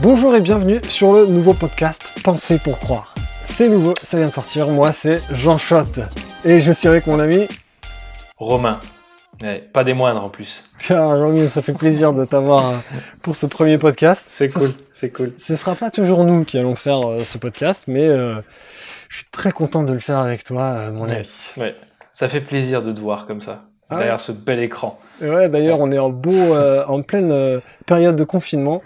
Bonjour et bienvenue sur le nouveau podcast Penser pour croire. C'est nouveau, ça vient de sortir, moi c'est Jean Chotte et je suis avec mon ami Romain, ouais, pas des moindres en plus. Tiens Jean-Mi, ça fait plaisir de t'avoir pour ce premier podcast. C'est cool. Ce sera pas toujours nous qui allons faire ce podcast, mais je suis très content de le faire avec toi, mon ami. Ouais, ça fait plaisir de te voir comme ça, derrière ce bel écran. Ouais, d'ailleurs on est en pleine période de confinement.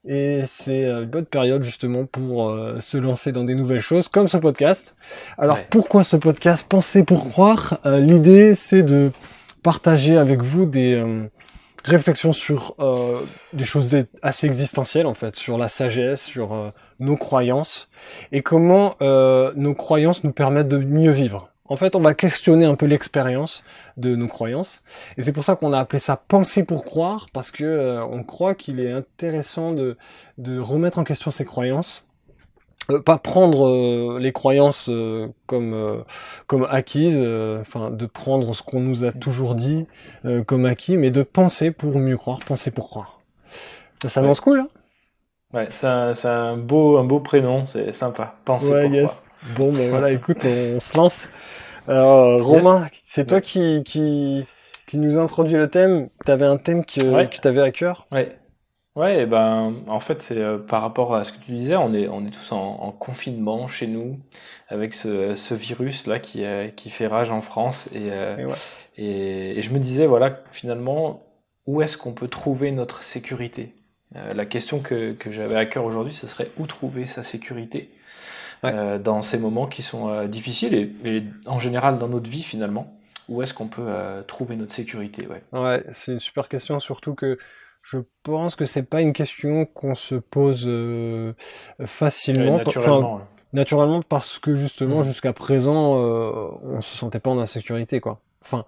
Et c'est une bonne période justement pour se lancer dans des nouvelles choses comme ce podcast. Alors pourquoi ce podcast Penser pour croire? L'idée c'est de partager avec vous des réflexions sur des choses assez existentielles en fait, sur la sagesse, sur nos croyances et comment nos croyances nous permettent de mieux vivre. En fait, on va questionner un peu l'expérience de nos croyances. Et c'est pour ça qu'on a appelé ça penser pour croire, parce que on croit qu'il est intéressant de remettre en question ses croyances. Pas prendre les croyances comme acquises, de prendre ce qu'on nous a toujours dit comme acquis, mais de penser pour mieux croire, penser pour croire. Ça s'annonce cool, hein? Ouais, c'est un beau prénom, c'est sympa. Penser pour croire. Bon, ben voilà, écoute, on se lance. Alors, Romain, c'est toi qui nous introduit le thème. T'avais un thème que t'avais à cœur. Ouais, et ben en fait c'est par rapport à ce que tu disais, on est tous en confinement chez nous avec ce virus là qui fait rage en France et je me disais voilà finalement où est-ce qu'on peut trouver notre sécurité? La question que j'avais à cœur aujourd'hui, ce serait où trouver sa sécurité dans ces moments qui sont difficiles et en général dans notre vie finalement. Où est-ce qu'on peut trouver notre sécurité? Ouais, c'est une super question, surtout que je pense que c'est pas une question qu'on se pose facilement. Naturellement, parce que justement, jusqu'à présent, on se sentait pas en insécurité, quoi. Enfin,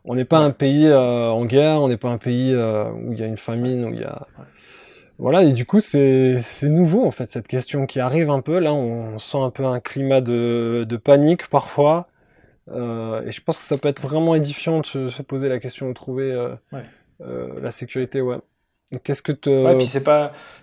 on n'est pas un pays en guerre, on n'est pas un pays où il y a une famine, où il y a... Voilà, et du coup, c'est nouveau, en fait, cette question qui arrive un peu. Là, on sent un peu un climat de panique, parfois. Et je pense que ça peut être vraiment édifiant de se poser la question de trouver la sécurité, ouais. Qu'est-ce que puis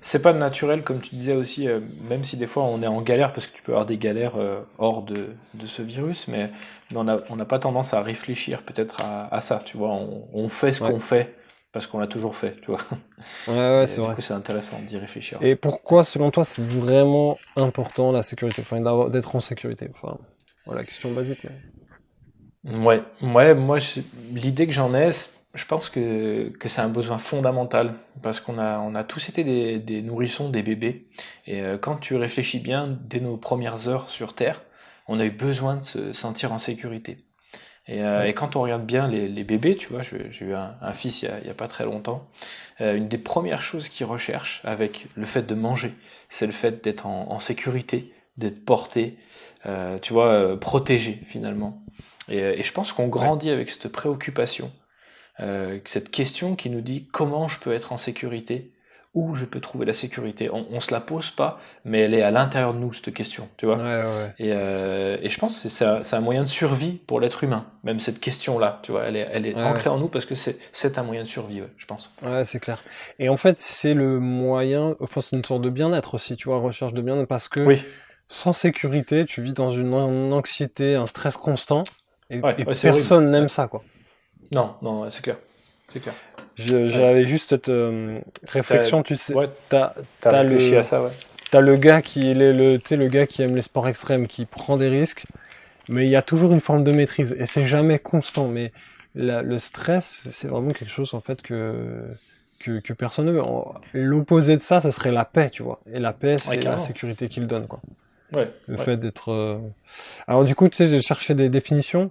c'est pas naturel comme tu disais aussi, même si des fois on est en galère parce que tu peux avoir des galères hors de ce virus, mais on n'a pas tendance à réfléchir peut-être à ça, tu vois. On fait ce qu'on fait parce qu'on l'a toujours fait, tu vois. Ouais, c'est vrai. Du coup, c'est intéressant d'y réfléchir. Et pourquoi, selon toi, c'est vraiment important la sécurité, enfin d'être en sécurité? Enfin, voilà, question basique. Ouais, moi l'idée que j'en ai, je pense que c'est un besoin fondamental parce on a tous été des nourrissons, des bébés et quand tu réfléchis bien, dès nos premières heures sur Terre, on a eu besoin de se sentir en sécurité. Et quand on regarde bien les bébés, tu vois, j'ai eu un fils il y a pas très longtemps, une des premières choses qu'ils recherchent avec le fait de manger, c'est le fait d'être en sécurité, d'être porté, tu vois, protégé finalement. Et je pense qu'on grandit avec cette préoccupation, cette question qui nous dit comment je peux être en sécurité, où je peux trouver la sécurité. On se la pose pas, mais elle est à l'intérieur de nous cette question, tu vois. Et je pense que c'est un moyen de survie pour l'être humain, même cette question-là, tu vois, elle est ancrée en nous parce que c'est un moyen de survie, je pense. Ouais, c'est clair. Et en fait, c'est le moyen, enfin c'est une sorte de bien-être aussi, tu vois, recherche de bien-être, parce que sans sécurité, tu vis dans une anxiété, un stress constant. Et personne n'aime ça, quoi. Non, c'est clair. J'avais juste cette réflexion, tu sais. T'as réfléchi à ça, T'as le gars le gars qui aime les sports extrêmes, qui prend des risques, mais il y a toujours une forme de maîtrise, et c'est jamais constant. Mais le stress, c'est vraiment quelque chose, en fait, que personne ne veut. L'opposé de ça, ce serait la paix, tu vois. Et la paix, c'est la sécurité qu'il donne, quoi. Le fait d'être... Alors du coup, tu sais, j'ai cherché des définitions.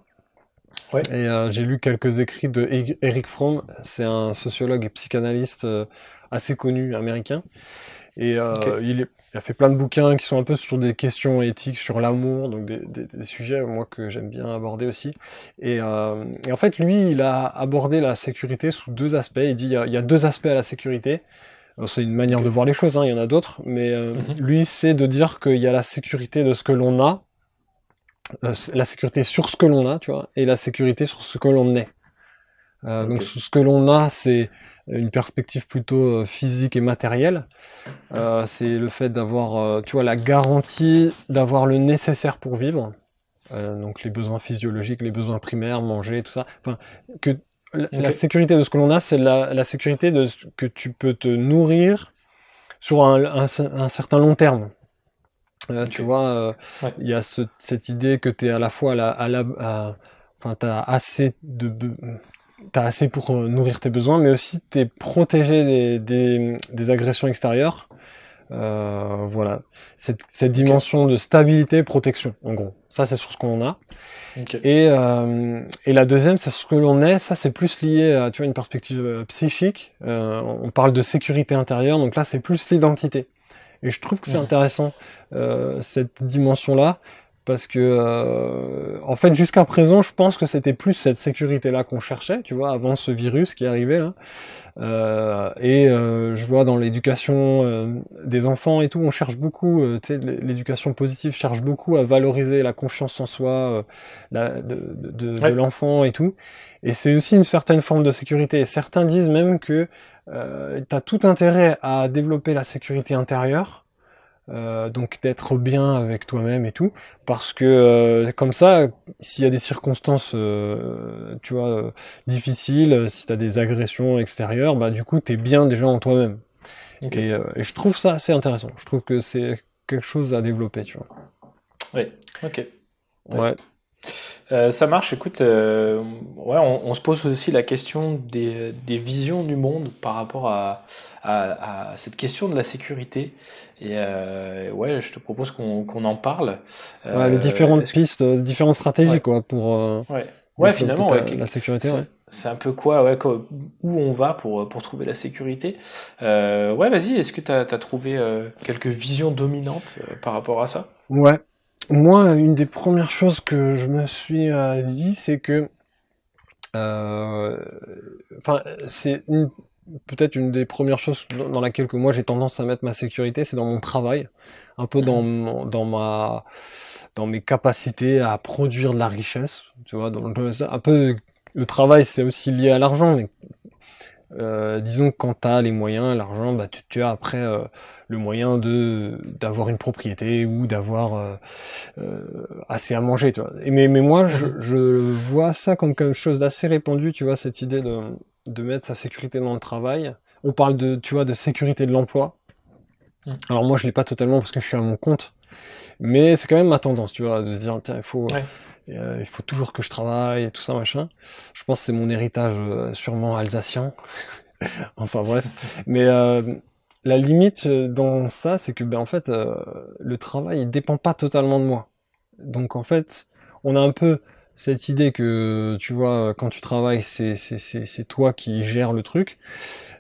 Et j'ai lu quelques écrits de Erich Fromm. C'est un sociologue et psychanalyste assez connu, américain. Et il a fait plein de bouquins qui sont un peu sur des questions éthiques, sur l'amour, donc des sujets, moi, que j'aime bien aborder aussi. Et en fait, lui, il a abordé la sécurité sous deux aspects. Il dit il y a deux aspects à la sécurité. Alors, c'est une manière de voir les choses, hein, il y en a d'autres, mais lui, c'est de dire qu'il y a la sécurité de ce que l'on a, la sécurité sur ce que l'on a, tu vois, et la sécurité sur ce que l'on est. Donc ce que l'on a, c'est une perspective plutôt physique et matérielle. C'est le fait d'avoir, tu vois, la garantie d'avoir le nécessaire pour vivre. Donc les besoins physiologiques, les besoins primaires, manger, tout ça. Enfin, que Ok. la sécurité de ce que l'on a, c'est la sécurité de ce que tu peux te nourrir sur un certain long terme. Tu Ok. vois, Ouais. il y a cette idée que tu es à la fois enfin, t'as assez pour nourrir tes besoins, mais aussi tu es protégé des agressions extérieures. Voilà, cette Ok. dimension de stabilité, protection, en gros. Ça, c'est sur ce qu'on a. Ok. Et la deuxième, c'est ce que l'on est. Ça, c'est plus lié à, tu vois, une perspective psychique. On parle de sécurité intérieure, donc là, c'est plus l'identité. Et je trouve que c'est Mhm. intéressant, cette dimension-là, parce que, en fait, jusqu'à présent, je pense que c'était plus cette sécurité-là qu'on cherchait, tu vois, avant ce virus qui est arrivé, là. Je vois dans l'éducation des enfants et tout, on cherche beaucoup, tu sais, l'éducation positive cherche beaucoup à valoriser la confiance en soi de Ouais. l'enfant et tout. Et c'est aussi une certaine forme de sécurité. Et certains disent même que tu as tout intérêt à développer la sécurité intérieure, donc d'être bien avec toi-même et tout, parce que comme ça, s'il y a des circonstances, tu vois, difficiles, si tu as des agressions extérieures, bah du coup, t'es bien déjà en toi-même. Ok. Et je trouve ça assez intéressant. Je trouve que c'est quelque chose à développer, tu vois. Ouais. Ok. Ouais. Ouais, Ça marche, écoute, ouais, on se pose aussi la question des visions du monde par rapport à cette question de la sécurité. Et ouais, je te propose qu'on en parle. ouais, les différentes Est-ce que... pistes, différentes stratégies, Ouais, quoi, pour ouais. Ouais, développer finalement, ouais, la sécurité, ouais. c'est un peu quoi, ouais, où on va pour trouver la sécurité. Ouais, vas-y, est-ce que t'as trouvé quelques visions dominantes par rapport à ça? Ouais. Moi, une des premières choses que je me suis dit, c'est que Euh, enfin, peut-être une des premières choses dans laquelle que moi j'ai tendance à mettre ma sécurité, c'est dans mon travail, un peu Mhm. dans mes capacités à produire de la richesse, tu vois, un peu le travail c'est aussi lié à l'argent, mais disons que quand tu as les moyens, l'argent, bah, tu as après le moyen d'avoir une propriété ou d'avoir assez à manger, tu vois. Mais moi, Mhm. je vois ça comme quelque chose d'assez répandu, tu vois, cette idée de mettre sa sécurité dans le travail. On parle de, tu vois, de sécurité de l'emploi. Mhm. Alors moi, je l'ai pas totalement parce que je suis à mon compte, mais c'est quand même ma tendance, tu vois, de se dire, tiens, Ouais. il faut toujours que je travaille et tout ça, machin. Je pense que c'est mon héritage sûrement alsacien. Enfin bref. Mais la limite dans ça, c'est que, ben, en fait, le travail, il dépend pas totalement de moi. Donc en fait, on a un peu cette idée que, tu vois, quand tu travailles, c'est toi qui gères le truc.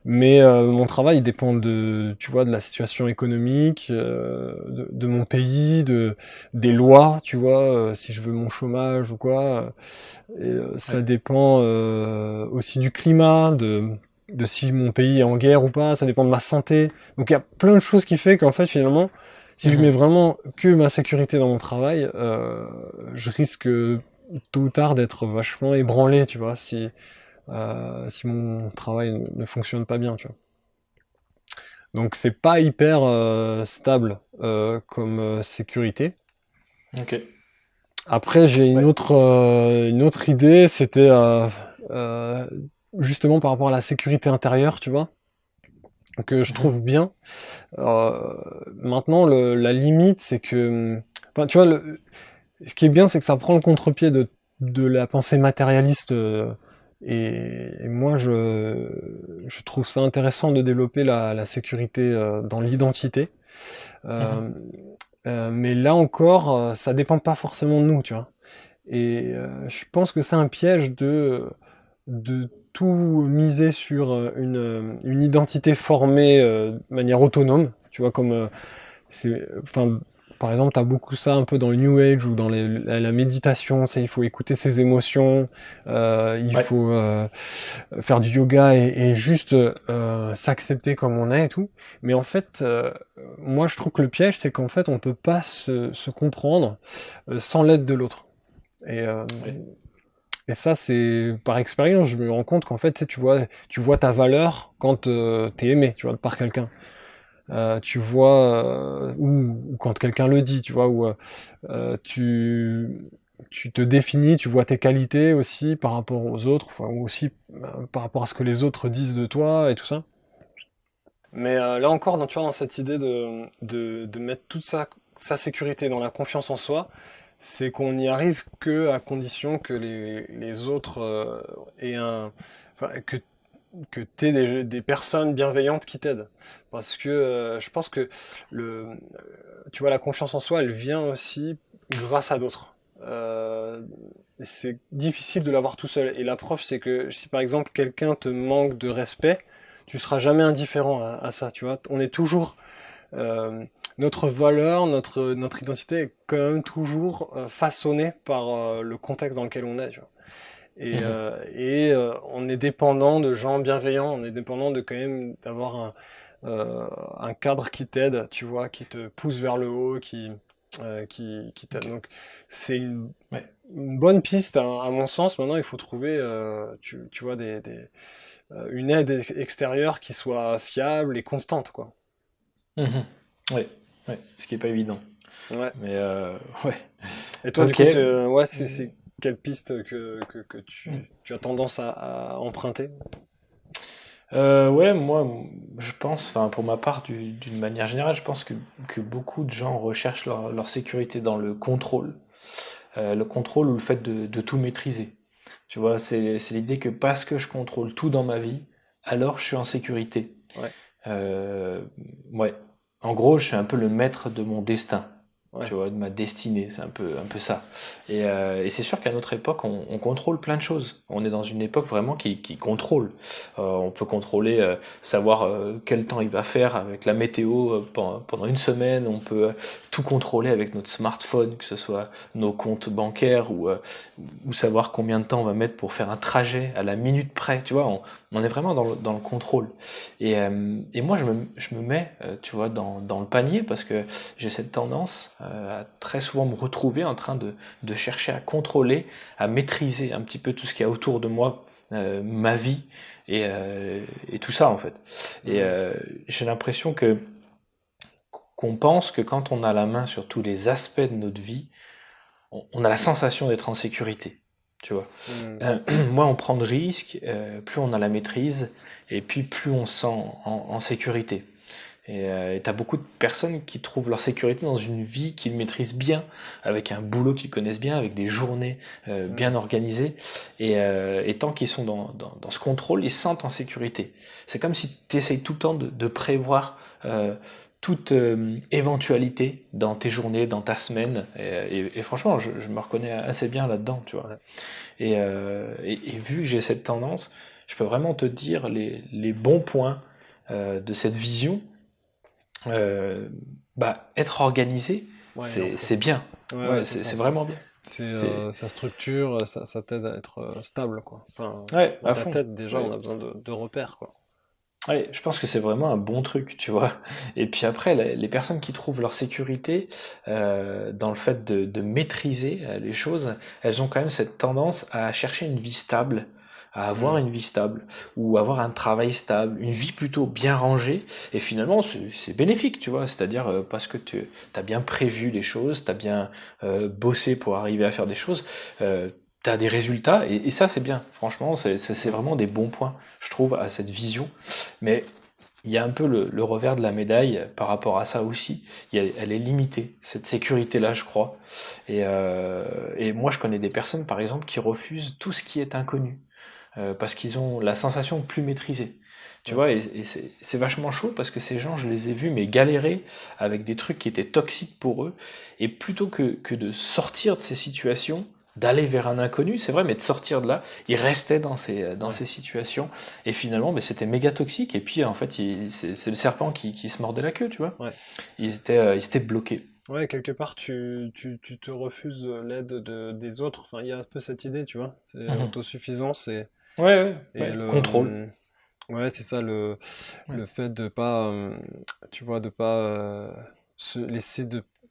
Mais mon travail, il dépend de, tu vois, de la situation économique, de mon pays, des lois, tu vois, si je veux mon chômage ou quoi. Ça Ouais. dépend aussi du climat, de si mon pays est en guerre ou pas. Ça dépend de ma santé. Donc il y a plein de choses qui fait qu'en fait, finalement, si je mets Mhm. vraiment que ma sécurité dans mon travail, je risque tôt ou tard d'être vachement ébranlé, tu vois, si mon travail ne fonctionne pas bien, tu vois. Donc c'est pas hyper stable comme sécurité. Ok. Après j'ai Ouais. une autre idée, c'était euh, justement par rapport à la sécurité intérieure, tu vois, que je Mhm. trouve bien. Euh, Maintenant la limite c'est que, enfin, tu vois, ce qui est bien, c'est que ça prend le contre-pied de la pensée matérialiste. Et moi, je trouve ça intéressant de développer la sécurité dans l'identité. Mhm. Euh, mais là encore, ça dépend pas forcément de nous, tu vois. Et je pense que c'est un piège de tout miser sur une identité formée de manière autonome, tu vois, comme enfin, par exemple, tu as beaucoup ça un peu dans le New Age ou dans la méditation, il faut écouter ses émotions, il Ouais. faut faire du yoga et juste s'accepter comme on est et tout. Mais en fait, moi je trouve que le piège, c'est qu'en fait, on peut pas se comprendre sans l'aide de l'autre. Et, euh, Ouais. Et ça, c'est par expérience, je me rends compte qu'en fait, tu vois ta valeur quand t'es aimé, tu vois, par quelqu'un. Tu vois, ou quand quelqu'un le dit, tu vois, ou euh, tu, tu te définis, tu vois tes qualités aussi par rapport aux autres, enfin, ou aussi par rapport à ce que les autres disent de toi et tout ça. Mais là encore, tu vois, dans cette idée de mettre toute sa sécurité dans la confiance en soi, c'est qu'on n'y arrive que à condition que les autres aient enfin, que t'aies des personnes bienveillantes qui t'aident. Parce que je pense que tu vois, la confiance en soi, elle vient aussi grâce à d'autres. C'est difficile de l'avoir tout seul. Et la preuve, c'est que si par exemple quelqu'un te manque de respect, tu seras jamais indifférent à ça. Tu vois, on est toujours notre valeur, notre identité est quand même toujours façonnée par le contexte dans lequel on est. Tu vois. Mhm. On est dépendant de gens bienveillants, on est dépendant de quand même d'avoir un cadre qui t'aide, tu vois, qui te pousse vers le haut, qui t'aide. Ok. Donc c'est Ouais. une bonne piste à mon sens. Maintenant, il faut trouver, tu vois, une aide extérieure qui soit fiable et constante, quoi. Mhm. Ouais. Ouais. Ce qui est pas évident. Ouais. Mais ouais. Et toi, du Ok. coup, ouais, c'est quelle piste que Mm. tu as tendance à emprunter? Ouais, moi, je pense, enfin, pour ma part, d'une manière générale, je pense que beaucoup de gens recherchent leur sécurité dans le contrôle ou le fait de tout maîtriser. Tu vois, c'est l'idée que parce que je contrôle tout dans ma vie, alors je suis en sécurité. Ouais, Euh, ouais. En gros, je suis un peu le maître de mon destin, ouais. tu vois, de ma destinée, c'est un peu ça. Et c'est sûr qu'à notre époque, on contrôle plein de choses. On est dans une époque vraiment qui contrôle. On peut contrôler, savoir quel temps il va faire avec la météo pendant une semaine. On peut tout contrôler avec notre smartphone, que ce soit nos comptes bancaires ou savoir combien de temps on va mettre pour faire un trajet à la minute près. Tu vois, on est vraiment dans le contrôle. Et moi, je me mets, tu vois, dans le panier parce que j'ai cette tendance à très souvent me retrouver en train de chercher à contrôler, à maîtriser un petit peu tout ce qu'il y a autour de moi, ma vie et tout ça en fait. Et Hmm. j'ai l'impression que qu'on pense que quand on a la main sur tous les aspects de notre vie, on a la sensation d'être en sécurité. Tu vois. Hmm. Moins on prend de risques, plus on a la maîtrise, et puis plus on se sent en sécurité. Et t'as beaucoup de personnes qui trouvent leur sécurité dans une vie qu'ils maîtrisent bien, avec un boulot qu'ils connaissent bien, avec des journées Hmm. bien organisées. Et tant qu'ils sont dans ce contrôle, ils se sentent en sécurité. C'est comme si tu essayes tout le temps de prévoir toute éventualité dans tes journées, dans ta semaine. Et franchement, je me reconnais assez bien là-dedans, tu vois. Ouais. Et vu que j'ai cette tendance, je peux vraiment te dire les bons points de cette vision. Euh, Bah, être organisé, Ouais, il en faut. c'est bien. Ouais, ouais, Ouais, c'est ça. c'est vraiment bien. C'est C'est ça structure, ça t'aide à être stable, quoi. Enfin, ouais, dans à ta fond. tête, déjà, Ouais. on a besoin de repères, quoi. Ouais, je pense que c'est vraiment un bon truc, tu vois. Et puis après, les personnes qui trouvent leur sécurité dans le fait de maîtriser les choses, elles ont quand même cette tendance à chercher une vie stable, à avoir Hmm. une vie stable, ou avoir un travail stable, une vie plutôt bien rangée. Et finalement, c'est bénéfique, tu vois. C'est-à-dire parce que tu as bien prévu les choses, tu as bien bossé pour arriver à faire des choses, tu as des résultats, et ça c'est bien. Franchement, c'est Hmm. vraiment des bons points, je trouve, à cette vision. Mais il y a un peu le revers de la médaille par rapport à ça aussi. Elle est limitée, cette sécurité-là, je crois. Et moi, je connais des personnes, par exemple, qui refusent tout ce qui est inconnu, parce qu'ils ont la sensation de plus maîtriser. Tu Ouais. vois, et c'est vachement chaud parce que ces gens, je les ai vus, mais galérer avec des trucs qui étaient toxiques pour eux. Et plutôt que de sortir de ces situations, d'aller vers un inconnu, c'est vrai, mais de sortir de là, ils restaient dans Ouais. ces situations. Et finalement, ben, c'était méga toxique. Et puis, en fait, c'est le serpent qui se mordait la queue, tu vois. Ouais. Ils étaient bloqués. Ouais, quelque part, tu te refuses l'aide des autres. Enfin, il y a un peu cette idée, tu vois. C'est Mhm. autosuffisance Ouais, ouais, et ouais. Contrôle. ouais, c'est ça, Ouais. le fait de pas, tu vois, de pas se laisser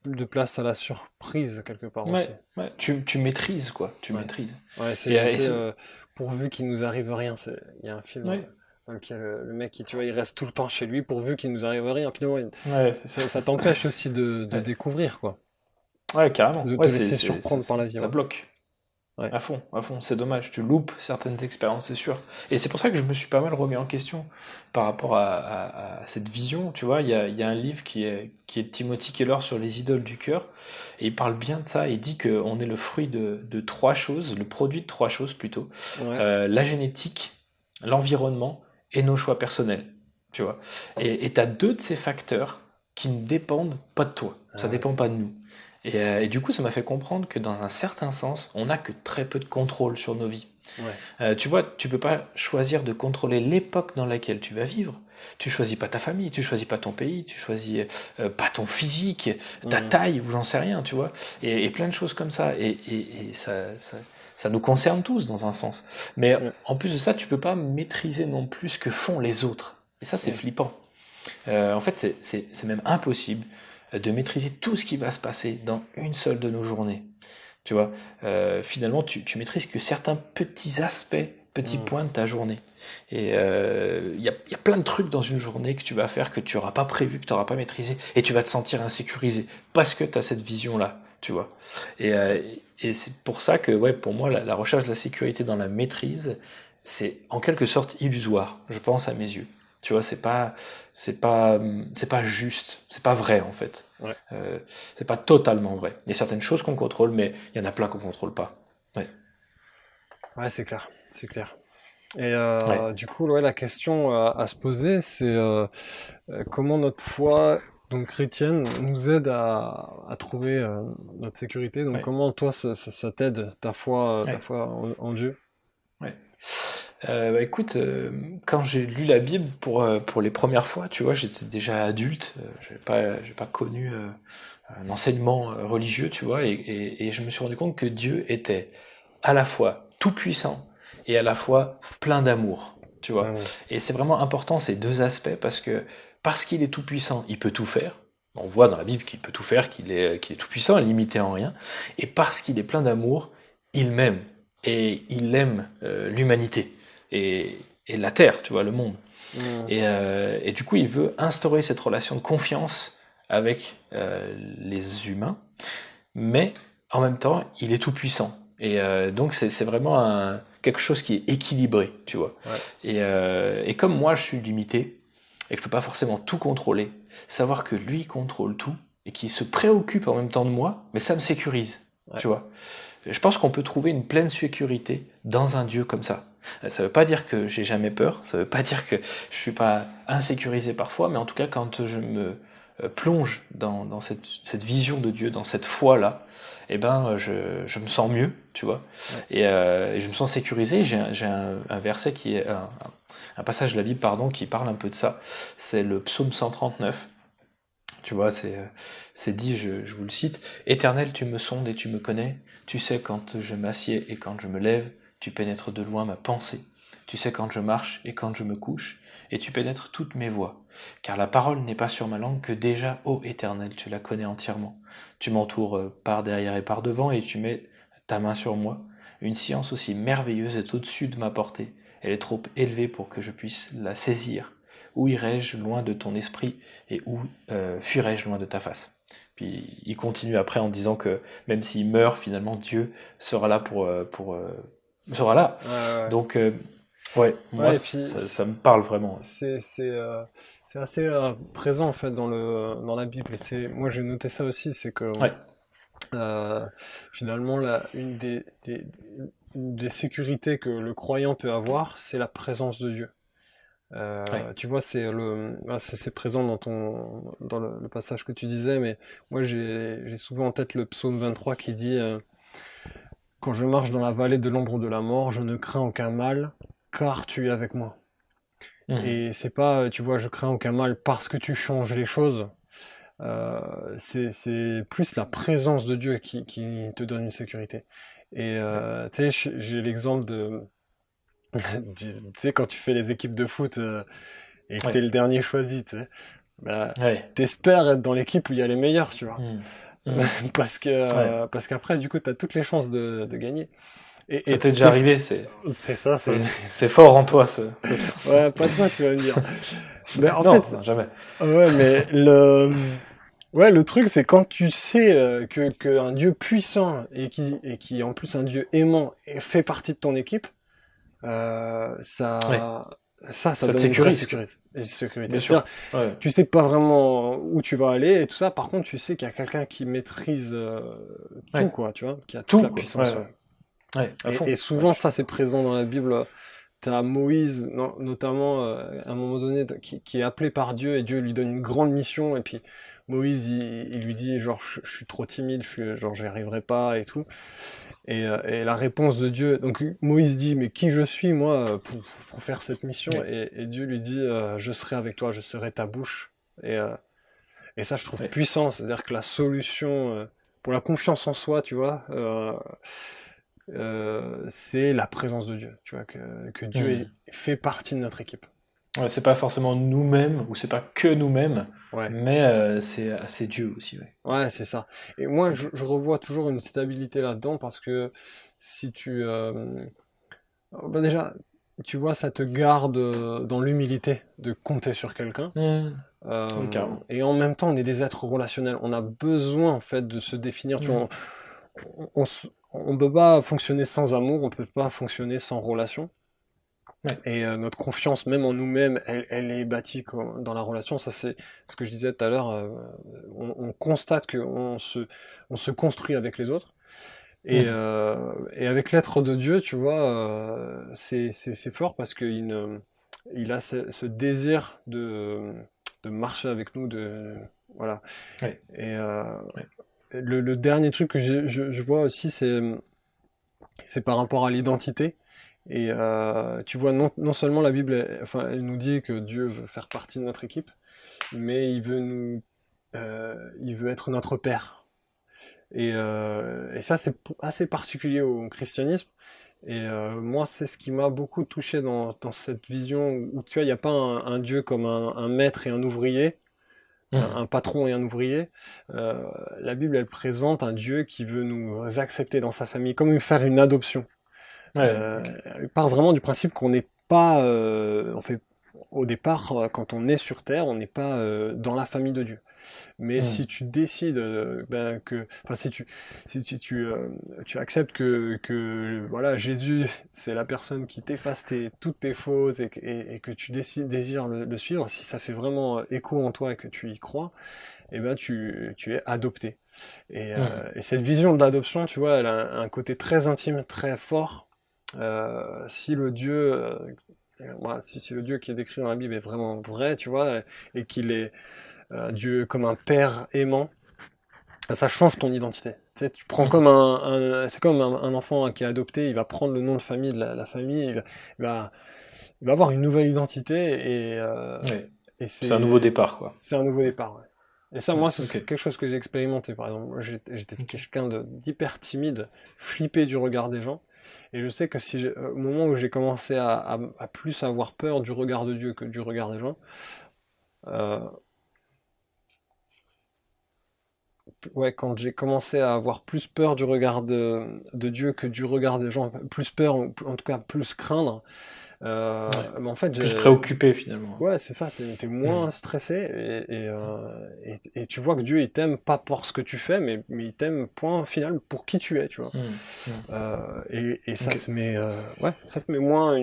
de place à la surprise quelque part Ouais, aussi. ouais. Tu maîtrises, quoi. Tu Ouais. maîtrises. Ouais, c'est Et, euh, et éviter, c'est- pourvu qu'il nous arrive rien. Il y a un film ouais, dans lequel le mec, tu vois, il reste tout le temps chez lui pourvu qu'il nous arrive rien. Finalement, ouais, c'est ça. ça t'empêche aussi de Ouais, découvrir, quoi. ouais, carrément. De Ouais, te laisser surprendre par la vie, ça ouais. bloque. Ouais. À fond, c'est dommage, tu loupes certaines expériences, c'est sûr. Et c'est pour ça que je me suis pas mal remis en question par rapport à cette vision, tu vois, il y a un livre qui est de Timothy Keller sur les idoles du cœur, et il parle bien de ça, il dit qu'on est le fruit de trois choses, le produit de trois choses plutôt, Ouais. la génétique, l'environnement et nos choix personnels, tu vois. Et t'as deux de ces facteurs qui ne dépendent pas de toi, ça Ah ouais, dépend c'est pas ça. de nous. Et du coup, ça m'a fait comprendre que dans un certain sens, on n'a que très peu de contrôle sur nos vies. Ouais. Tu vois, tu peux pas choisir de contrôler l'époque dans laquelle tu vas vivre. Tu choisis pas ta famille, tu choisis pas ton pays, tu choisis pas ton physique, ta Mhm. taille ou j'en sais rien, tu vois. Et plein de choses comme ça. Et ça nous concerne tous dans un sens. Mais Ouais. en plus de ça, tu peux pas maîtriser non plus ce que font les autres. Et ça, c'est Mhm. flippant. En fait, c'est même impossible de maîtriser tout ce qui va se passer dans une seule de nos journées. Tu vois, finalement, tu maîtrises que certains petits aspects, petits Mhm. points de ta journée. Et il y a plein de trucs dans une journée que tu vas faire que tu n'auras pas prévu, que tu n'auras pas maîtrisé, et tu vas te sentir insécurisé parce que tu as cette vision-là, tu vois. Et, euh, et c'est pour ça que, ouais, pour moi, la recherche de la sécurité dans la maîtrise, c'est en quelque sorte illusoire, je pense à mes yeux. Tu vois, c'est pas juste, c'est pas vrai en fait. Ouais. Euh, c'est pas totalement vrai. Il y a certaines choses qu'on contrôle, mais il y en a plein qu'on contrôle pas. Ouais, Ouais, c'est clair. C'est clair. Et ouais, du coup, ouais, la question à se poser, c'est comment notre foi, donc chrétienne, nous aide à trouver notre sécurité. Donc, ouais, comment toi, ça t'aide ta ouais, foi en Dieu? ouais. Bah écoute, quand j'ai lu la Bible pour les premières fois, tu vois, j'étais déjà adulte, j'ai pas connu un enseignement religieux, tu vois, et je me suis rendu compte que Dieu était à la fois tout puissant et à la fois plein d'amour, tu vois. Mhm. Et c'est vraiment important ces deux aspects parce qu'il est tout puissant, il peut tout faire. On voit dans la Bible qu'il peut tout faire, qu'il est tout puissant, limité en rien. Et parce qu'il est plein d'amour, il m'aime et il aime l'humanité et, et la terre, tu vois, le monde. Mhm. Et du coup, il veut instaurer cette relation de confiance avec les humains, mais en même temps, il est tout puissant. Et donc, c'est vraiment quelque chose qui est équilibré, tu vois. Ouais. Et comme moi, je suis limité et que je peux pas forcément tout contrôler, savoir que lui contrôle tout et qu'il se préoccupe en même temps de moi, mais ça me sécurise, Ouais. tu vois. Je pense qu'on peut trouver une pleine sécurité dans un Dieu comme ça. Ça veut pas dire que j'ai jamais peur, ça veut pas dire que je suis pas insécurisé parfois, mais en tout cas quand je me plonge dans cette vision de Dieu, dans cette foi-là, eh ben je me sens mieux, tu vois, Ouais. et je me sens sécurisé. J'ai un verset qui est un passage de la Bible, pardon, qui parle un peu de ça. C'est le psaume 139. Tu vois, c'est dit, je vous le cite, Éternel, tu me sondes et tu me connais, tu sais quand je m'assieds et quand je me lève, tu pénètres de loin ma pensée, tu sais quand je marche et quand je me couche, et tu pénètres toutes mes voies. Car la parole n'est pas sur ma langue que déjà, ô Éternel, tu la connais entièrement. Tu m'entoures par derrière et par devant, et tu mets ta main sur moi. Une science aussi merveilleuse est au-dessus de ma portée. Elle est trop élevée pour que je puisse la saisir. Où irai-je loin de ton esprit et où fuirai-je loin de ta face? Puis il continue après en disant que même s'il meurt, finalement Dieu sera là sera là. Ouais, ouais. Donc ouais, moi Ouais, et puis ça me parle vraiment. c'est c'est euh, c'est assez présent en fait dans la Bible. Et c'est moi j'ai noté ça aussi, c'est que Ouais, euh, finalement une des sécurités que le croyant peut avoir, c'est la présence de Dieu. ouais, Tu vois, c'est présent dans le passage que tu disais, mais moi j'ai souvent en tête le psaume 23 qui dit quand je marche dans la vallée de l'ombre de la mort, je ne crains aucun mal, car tu es avec moi. mhm, Et c'est pas, tu vois, je crains aucun mal parce que tu changes les choses. Euh, c'est plus la présence de Dieu qui te donne une sécurité. Et ouais, tu sais, j'ai l'exemple tu sais, quand tu fais les équipes de foot et que ouais, t'es le dernier choisi, tu sais, bah, ouais, t'espères être dans l'équipe où il y a les meilleurs, tu vois. mhm, Mmh. Ouais. Parce qu'après, du coup, tu as toutes les chances de gagner. Ça t'est déjà T'es arrivé, c'est ça, c'est fort en toi, ce... ouais, pas toi, tu vas me dire. Mais en Non, fait, non, jamais. ouais, mais ouais, le truc, c'est quand tu sais que un Dieu puissant et qui en plus un Dieu aimant et fait partie de ton équipe, Ouais. ça Ça te donne une vraie sécurise, quoi. sécurité. Bien sûr. C'est-à-dire, Ouais. tu sais pas vraiment où tu vas aller et tout ça. Par contre, tu sais qu'il y a quelqu'un qui maîtrise tout, Ouais. quoi, tu vois, qui a toute Tout, la quoi. Ouais, puissance. Ouais. ouais. Ouais, à fond. Et Ouais, souvent, ça, c'est présent dans la Bible. T'as Moïse, notamment, à un moment donné, qui est appelé par Dieu et Dieu lui donne une grande mission. Et puis Moïse, il lui dit, genre, je suis trop timide, genre, j'y arriverai pas et tout. Et la réponse de Dieu, donc Moïse dit, mais qui je suis, moi, pour faire cette mission? ouais. Et Dieu lui dit, je serai avec toi, je serai ta bouche. Et, euh, et ça, je trouve Ouais. puissant, c'est-à-dire que la solution pour la confiance en soi, tu vois, c'est la présence de Dieu, tu vois, que Dieu Hmm. fait partie de notre équipe. Ouais, c'est pas forcément nous-mêmes, ou c'est pas que nous-mêmes, Ouais, mais c'est Dieu aussi, ouais. ouais, c'est ça. Et moi, Ok. je revois toujours une stabilité là-dedans parce que si tu, bah déjà, tu vois, ça te garde dans l'humilité de compter sur quelqu'un. Hmm. Oui, carrément. Et en même temps, on est des êtres relationnels. On a besoin, en fait, de se définir. Tu Hmm. vois, on peut pas fonctionner sans amour, on peut pas fonctionner sans relation. Ouais. Et notre confiance, même en nous-mêmes, elle est bâtie dans la relation. Ça, c'est ce que je disais tout à l'heure. On constate on se construit avec les autres. Hmm. Et avec l'être de Dieu, tu vois, c'est fort parce il a ce désir de marcher avec nous, voilà. Ouais. Et Ouais. le dernier truc que je vois aussi, c'est par rapport à l'identité. Et tu vois, non seulement la Bible, enfin, elle nous dit que Dieu veut faire partie de notre équipe, mais il veut être notre Père. Et ça, c'est assez particulier au christianisme. Et moi, c'est ce qui m'a beaucoup touché dans cette vision où, tu vois, il n'y a pas un Dieu comme un maître et un ouvrier, Hmm. un patron et un ouvrier. Euh, la Bible, elle présente un Dieu qui veut nous accepter dans sa famille, comme faire une adoption. Ouais, ok. Elle part vraiment du principe qu'on n'est pas, on fait, au départ, quand on est sur Terre, on n'est pas dans la famille de Dieu. Mais Hmm. si tu décides enfin si tu acceptes que voilà Jésus c'est la personne qui t'efface toutes tes fautes et que tu désires le suivre, si ça fait vraiment écho en toi et que tu y crois, et ben tu es adopté. Hmm. Et cette vision de l'adoption, tu vois, elle a un côté très intime, très fort. Si le Dieu voilà, si le Dieu qui est décrit dans la Bible est vraiment vrai, tu vois, et qu'il est Dieu comme un père aimant, ça change ton identité. Tu sais, tu prends Hmm. comme c'est comme un enfant qui est adopté, il va prendre le nom de famille de la famille, il va, il va avoir une nouvelle identité Ouais. et C'est un nouveau départ, quoi. c'est un nouveau départ. Ouais. Et ça, Ouais, moi, c'est ok. quelque chose que j'ai expérimenté. Par exemple, moi, j'étais Ok. quelqu'un d'hyper timide, flippé du regard des gens. Et je sais que au moment où j'ai commencé à plus avoir peur du regard de Dieu que du regard des gens, euh, ouais, quand j'ai commencé à avoir plus peur du regard de Dieu que du regard des gens, plus peur, ou en tout cas plus craindre, Ouais. mais en fait, Plus préoccupé, finalement. ouais, c'est ça, t'es Hmm. moins stressé et tu vois que Dieu, il t'aime pas pour ce que tu fais, mais il t'aime, point final, pour qui tu es, tu vois. Hmm. Hmm. Et ça Ok. te met, ouais, ça te met moins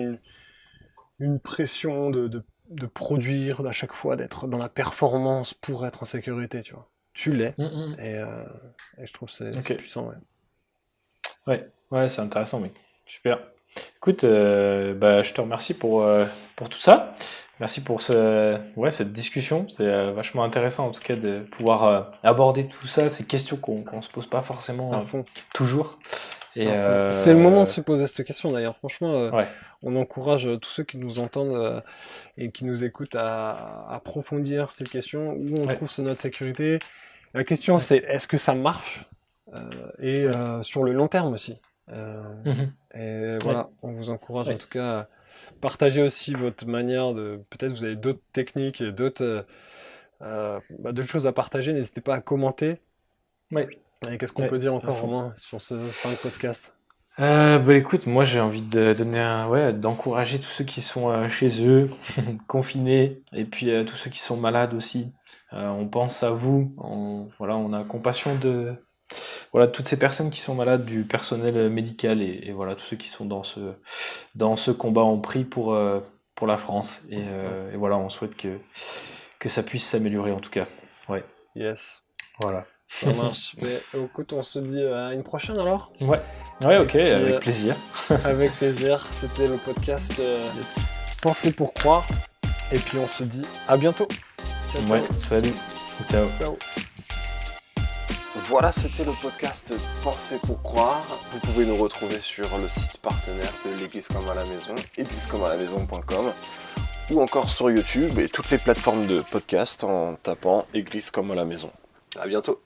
une pression de produire à chaque fois, d'être dans la performance pour être en sécurité, tu vois. Tu l'es, Hmm, hmm. et, euh, et je trouve que Ok. c'est puissant, ouais. Ouais. Ouais, c'est intéressant, oui. Super. Écoute, bah, je te remercie pour tout ça. Merci pour ouais, cette discussion. C'est vachement intéressant en tout cas de pouvoir aborder tout ça, ces questions qu'on se pose pas forcément À fond, toujours. Et à fond. C'est le moment de se poser cette question d'ailleurs. Franchement, ouais, on encourage tous ceux qui nous entendent et qui nous écoutent à approfondir ces questions, où on ouais, trouve notre sécurité. La question ouais, c'est est-ce que ça marche et ouais. sur le long terme aussi. Mhm. Et Ouais, voilà, on vous encourage en ouais, tout cas à partager aussi votre manière de. Peut-être vous avez d'autres techniques et d'autres choses à partager. N'hésitez pas à commenter. Ouais. Et qu'est-ce qu'on Ouais, peut dire à encore, fond. Romain, sur ce fin de podcast? Bah écoute, moi j'ai envie de donner d'encourager tous ceux qui sont chez eux, confinés, et puis tous ceux qui sont malades aussi. On pense à vous, voilà, on a compassion de, voilà, toutes ces personnes qui sont malades, du personnel médical, et voilà, tous ceux qui sont dans ce combat. On prie pour la France, et voilà, on souhaite que ça puisse s'améliorer en tout cas. Ouais, Yes, voilà. ça marche. Mais écoute, on se dit à une prochaine alors. Ouais, ouais, Et ok, puis, avec plaisir. avec plaisir, c'était le podcast Penser pour croire. Et puis on se dit à bientôt. Ciao, Ouais, ciao. salut, ciao. Ciao. Voilà, c'était le podcast Penser pour croire. Vous pouvez nous retrouver sur le site partenaire de l'Église comme à la maison, églisecomeàlamaison.com, ou encore sur YouTube et toutes les plateformes de podcast en tapant Église comme à la maison. À bientôt.